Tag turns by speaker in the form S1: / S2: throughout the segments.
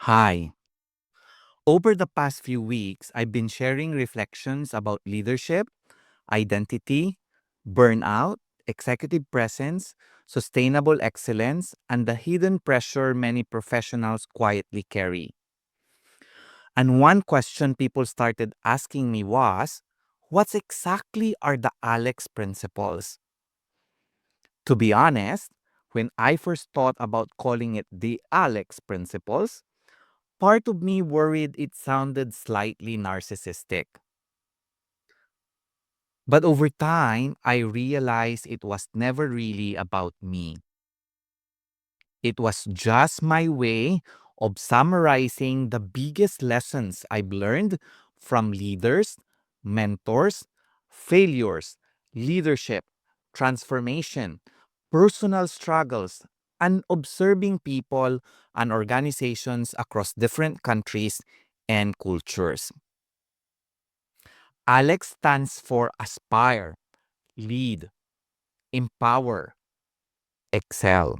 S1: Hi. Over the past few weeks, I've been sharing reflections about leadership, identity, burnout, executive presence, sustainable excellence, and the hidden pressure many professionals quietly carry. And one question people started asking me was, what exactly are the Alex principles? To be honest, when I first thought about calling it the Alex principles, part of me worried it sounded slightly narcissistic. But over time, I realized it was never really about me. It was just my way of summarizing the biggest lessons I've learned from leaders, mentors, failures, leadership, transformation, personal struggles, and observing people and organizations across different countries and cultures. Alex stands for aspire, lead, empower, excel.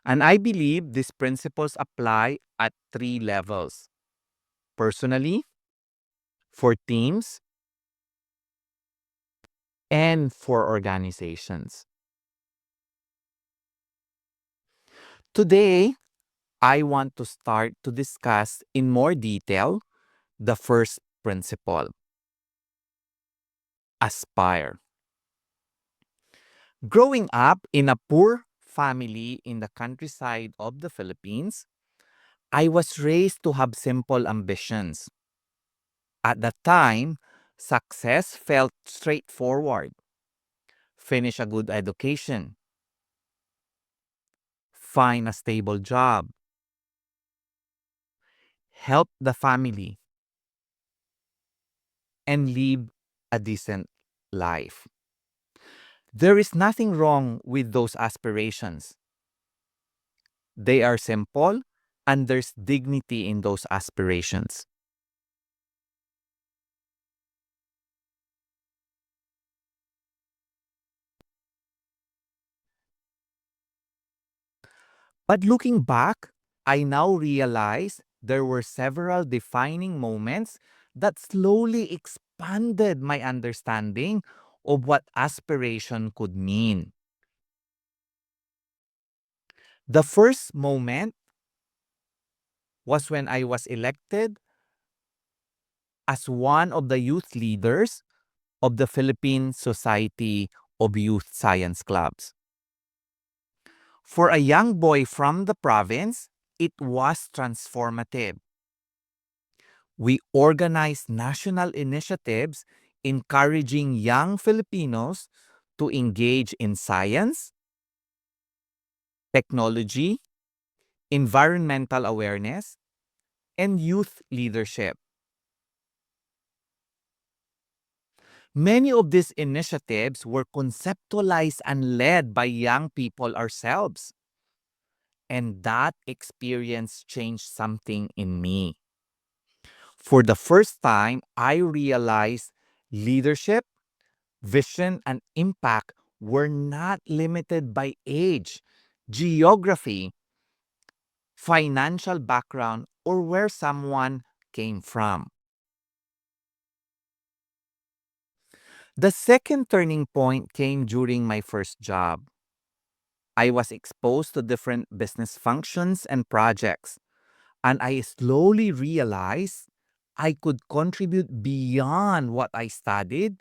S1: And I believe these principles apply at three levels: personally, for teams, and for organizations. Today, I want to start to discuss in more detail the first principle: aspire. Growing up in a poor family in the countryside of the Philippines, I was raised to have simple ambitions. At that time, success felt straightforward: finish a good education, find a stable job, help the family, and live a decent life. There is nothing wrong with those aspirations. They are simple, and there's dignity in those aspirations. But looking back, I now realize there were several defining moments that slowly expanded my understanding of what aspiration could mean. The first moment was when I was elected as one of the youth leaders of the Philippine Society of Youth Science Clubs. For a young boy from the province, it was transformative. We organized national initiatives encouraging young Filipinos to engage in science, technology, environmental awareness, and youth leadership. Many of these initiatives were conceptualized and led by young people ourselves. And that experience changed something in me. For the first time, I realized leadership, vision, and impact were not limited by age, geography, financial background, or where someone came from. The second turning point came during my first job. I was exposed to different business functions and projects, and I slowly realized I could contribute beyond what I studied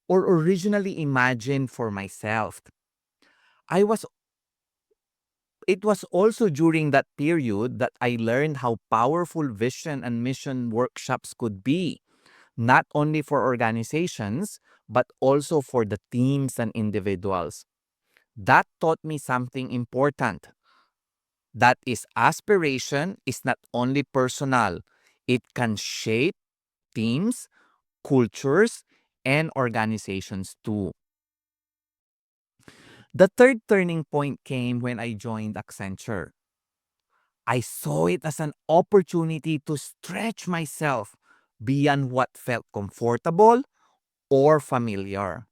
S1: or originally imagined for myself. I was It was also during that period that I learned how powerful vision and mission workshops could be, not only for organizations, but also for the teams and individuals. That taught me something important. That is, aspiration is not only personal, it can shape teams, cultures, and organizations too. The third turning point came when I joined Accenture. I saw it as an opportunity to stretch myself beyond what felt comfortable or familiar.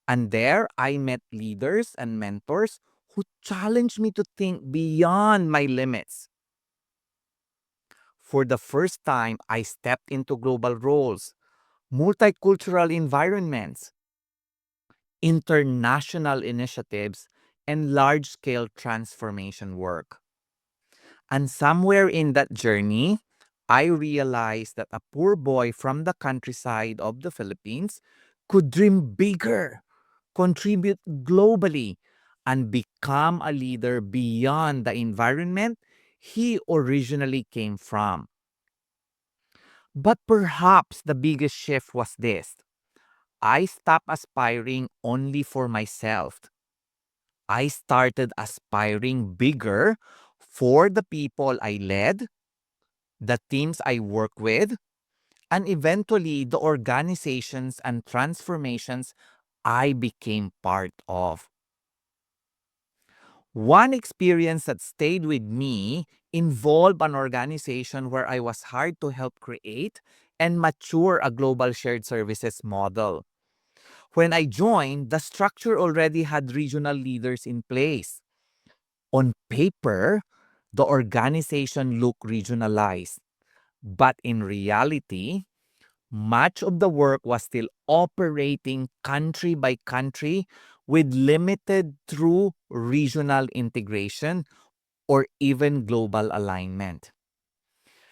S1: And there I met leaders and mentors who challenged me to think beyond my limits. For the first time, I stepped into global roles, multicultural environments, international initiatives, and large scale transformation work. And somewhere in that journey, I realized that a poor boy from the countryside of the Philippines could dream bigger, contribute globally, and become a leader beyond the environment he originally came from. But perhaps the biggest shift was this: I stopped aspiring only for myself. I started aspiring bigger for the people I led, the teams I work with, and eventually the organizations and transformations I became part of. One experience that stayed with me involved an organization where I was hired to help create and mature a global shared services model. When I joined, the structure already had regional leaders in place. On paper, the organization looked regionalized, but in reality, much of the work was still operating country by country with limited true regional integration or even global alignment.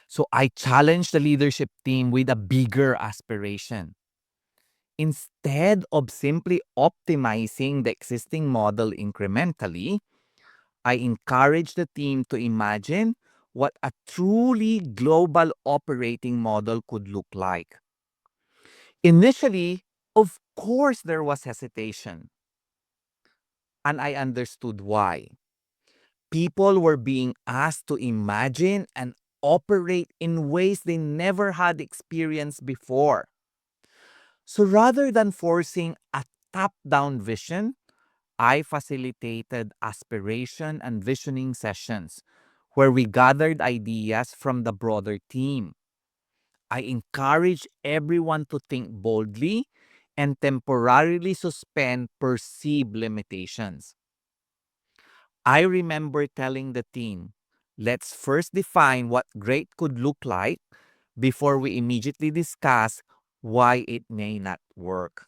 S1: So I challenged the leadership team with a bigger aspiration. Instead of simply optimizing the existing model incrementally, I encourage the team to imagine what a truly global operating model could look like. Initially, of course, there was hesitation, and I understood why. People were being asked to imagine and operate in ways they never had experienced before. So rather than forcing a top down vision, I facilitated aspiration and visioning sessions where we gathered ideas from the broader team. I encourage everyone to think boldly and temporarily suspend perceived limitations. I remember telling the team, let's first define what great could look like before we immediately discuss why it may not work.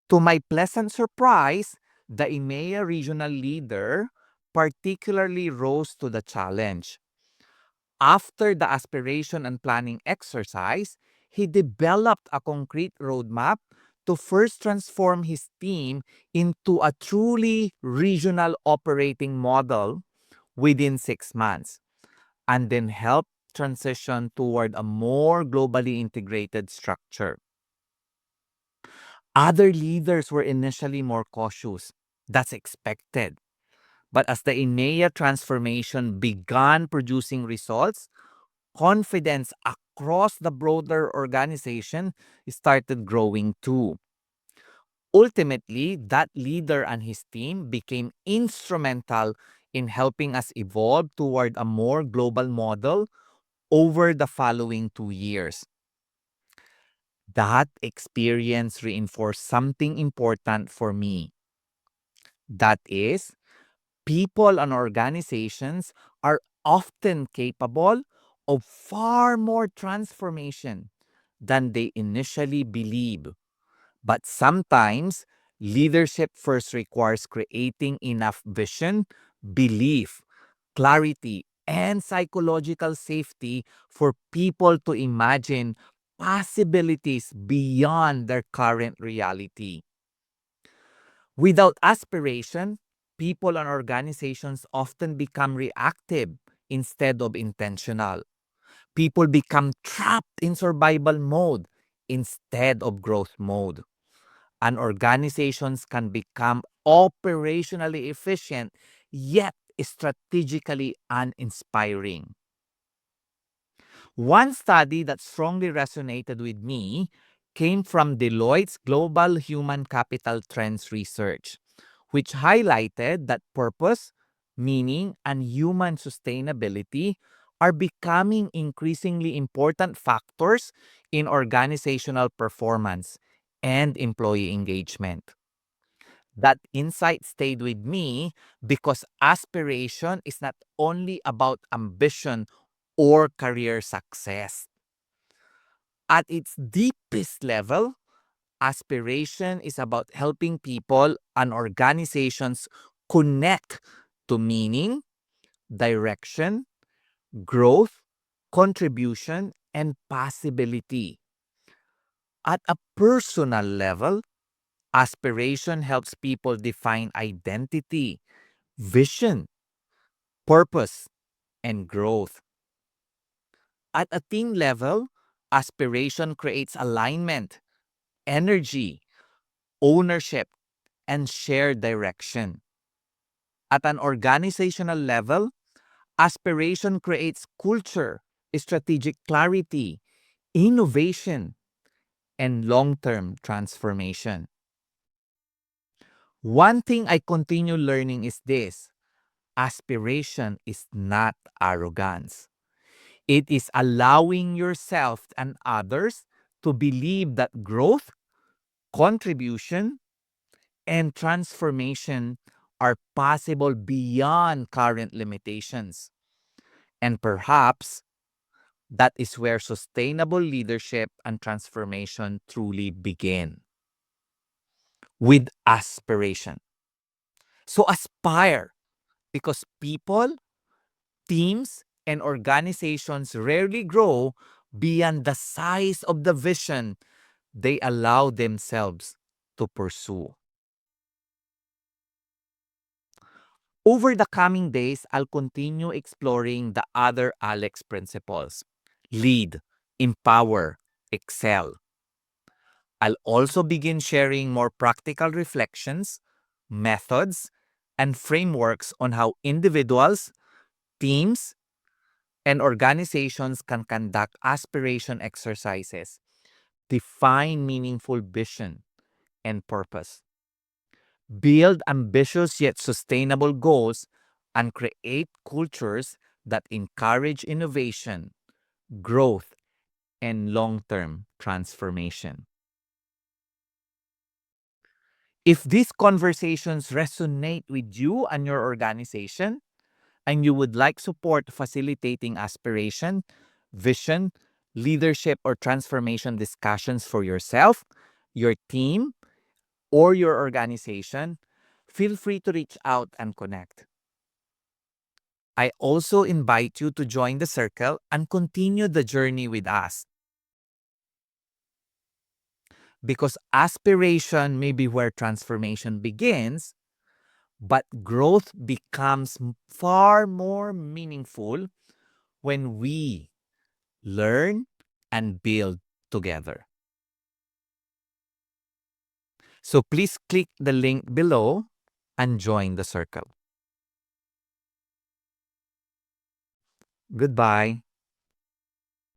S1: To my pleasant surprise, the EMEA regional leader particularly rose to the challenge. After the aspiration and planning exercise, he developed a concrete roadmap to first transform his team into a truly regional operating model within 6 months, and then help transition toward a more globally integrated structure. Other leaders were initially more cautious. That's expected. But as the INEA transformation began producing results, confidence across the broader organization started growing too. Ultimately, that leader and his team became instrumental in helping us evolve toward a more global model over the following 2 years. That experience reinforced something important for me. That is, people and organizations are often capable of far more transformation than they initially believe. But sometimes, leadership first requires creating enough vision, belief, clarity, and psychological safety for people to imagine possibilities beyond their current reality. Without aspiration, people and organizations often become reactive instead of intentional. People become trapped in survival mode instead of growth mode. And organizations can become operationally efficient yet strategically uninspiring. One study that strongly resonated with me came from Deloitte's Global Human Capital Trends Research, which highlighted that purpose, meaning, and human sustainability are becoming increasingly important factors in organizational performance and employee engagement. That insight stayed with me because aspiration is not only about ambition or career success. At its deepest level, aspiration is about helping people and organizations connect to meaning, direction, growth, contribution, and possibility. At a personal level, aspiration helps people define identity, vision, purpose, and growth. At a team level, aspiration creates alignment, energy, ownership, and shared direction. At an organizational level, aspiration creates culture, strategic clarity, innovation, and long-term transformation. One thing I continue learning is this: aspiration is not arrogance. It is allowing yourself and others to believe that growth, contribution, and transformation are possible beyond current limitations. And perhaps that is where sustainable leadership and transformation truly begin, with aspiration. So aspire, because people, teams, and organizations rarely grow beyond the size of the vision they allow themselves to pursue. Over the coming days, I'll continue exploring the other Alex principles: lead, empower, excel. I'll also begin sharing more practical reflections, methods, and frameworks on how individuals, teams, and organizations can conduct aspiration exercises, define meaningful vision and purpose, build ambitious yet sustainable goals, and create cultures that encourage innovation, growth, and long-term transformation. If these conversations resonate with you and your organization, and you would like support facilitating aspiration, vision, leadership, or transformation discussions for yourself, your team, or your organization, feel free to reach out and connect. I also invite you to join the circle and continue the journey with us, because aspiration may be where transformation begins, but growth becomes far more meaningful when we learn and build together. So please click the link below and join the circle. Goodbye.